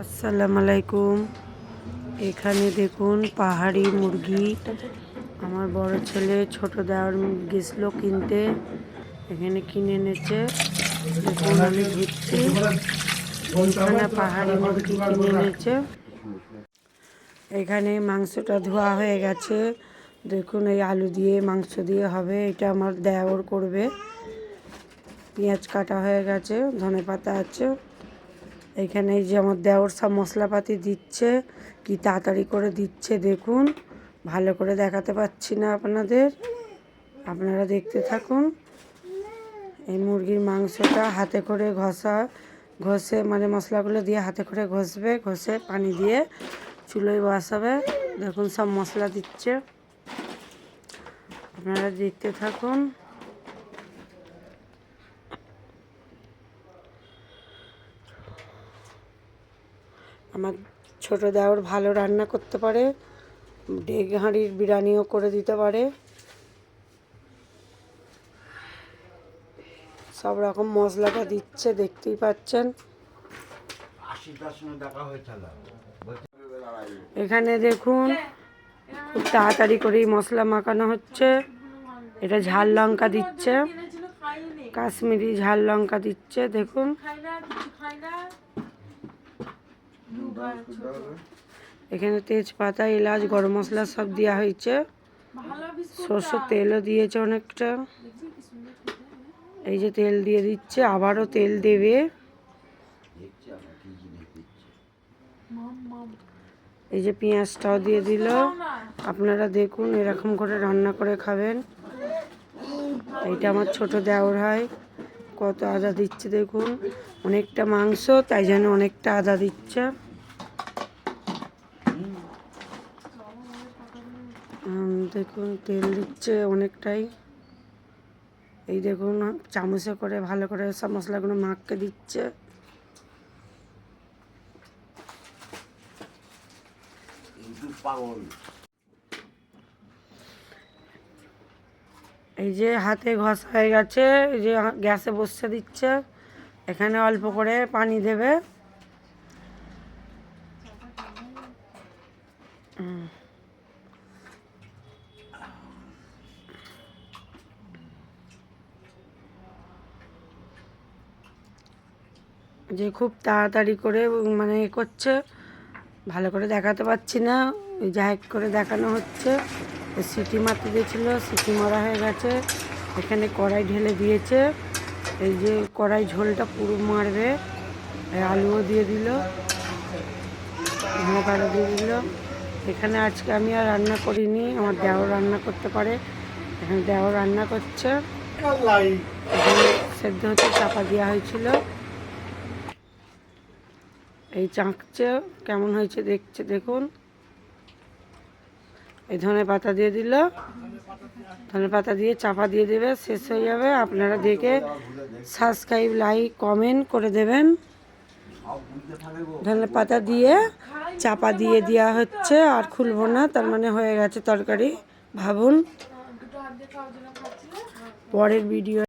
আসসালামু আলাইকুম। এখানে দেখুন পাহাড়ি মুরগি। আমার বড় ছেলে ছোট দেওয়ার গেছিল কিনতে, এখানে কিনে এনেছে। দেখুন আমি ধুচ্ছি। এখানে পাহাড়ি মুরগি কিনে এনেছে। এখানে মাংসটা ধোয়া হয়ে গেছে। দেখুন এই আলু দিয়ে মাংস দিয়ে হবে, এটা আমার দেওর করবে। পেঁয়াজ কাটা হয়ে গেছে, ধনেপাতা আছে। এখানে এই যে আমার দেওর সব মশলাপাতি দিচ্ছে, কি তাড়াতাড়ি করে দিচ্ছে দেখুন। ভালো করে দেখাতে পাচ্ছি না আপনাদের, আপনারা দেখতে থাকুন। এই মুরগির মাংসটা হাতে করে ঘষে মানে মশলাগুলো দিয়ে হাতে করে ঘষবে, ঘষে পানি দিয়ে চুলোয় বসাবে। দেখুন সব মশলা দিচ্ছে, আপনারা দেখতে থাকুন। আমার ছোট দেওর ভালো রান্না করতে পারে, ডেক হাঁড়ির বিরিয়ানিও করে দিতে পারে। সব রকম মশলাটা দিচ্ছে, দেখতেই পাচ্ছেন। এখানে দেখুন খুব তাড়াতাড়ি করেই মশলা মাখানো হচ্ছে। এটা ঝাল লঙ্কা দিচ্ছে, কাশ্মীরি ঝাল লঙ্কা দিচ্ছে দেখুন। এখানে তেজপাতা, এলাচ, গরম মশলা সব দেওয়া হয়েছে। সরষের তেলও দিয়েছে অনেকটা। এই যে তেল দিয়ে দিচ্ছে, আবারও তেল দেবে। এই যে পেঁয়াজটাও দিয়ে দিল। আপনারা দেখুন এরকম করে রান্না করে খাবেন। এইটা আমার ছোট দেওর হয়, কত আদা দিচ্ছে দেখুন। অনেকটা মাংস, তাই জন্য অনেকটা আদা দিচ্ছে। দেখুন তেল দিচ্ছে অনেকটাই। এই দেখুন চামচে করে ভালো করে সব মশলাগুলো মাখকে দিচ্ছে। এই যে হাতে ঘষা হয়ে গেছে, এই যে গ্যাসে বসে দিচ্ছে। এখানে অল্প করে পানি দেবে। যে খুব তাড়াতাড়ি করে মানে এ করছে, ভালো করে দেখাতে পাচ্ছি না, ওই যা এক করে দেখানো হচ্ছে। সিটি মারতে দিয়েছিল, সিটি মারা হয়ে গেছে। এখানে কড়াই ঢেলে দিয়েছে। এই যে কড়াই ঝোলটা পুরো মারবে। আলুও দিয়ে দিল, ধনেপাতা দিয়ে দিল। এখানে আজকে আমি আর রান্না করিনি, আমার দেওর রান্না করতে পারে। এখানে দেওর রান্না করছে। এখানে সেদ্ধ হচ্ছে, চাপা দেওয়া হয়েছিল। এই চাঁকছে কেমন হয়েছে দেখছে দেখুন। এই ধনেপাতা দিয়ে দিল, ধনেপাতা দিয়ে চাপা দিয়ে দেবে, শেষ হয়ে যাবে। আপনারা দেখে সাবস্ক্রাইব, লাইক, কমেন্ট করে দেবেন। ধনেপাতা দিয়ে চাপা দিয়ে দেওয়া হচ্ছে, আর খুলবো না, তার মানে হয়ে গেছে তরকারি। ভাবুন। পরের ভিডিও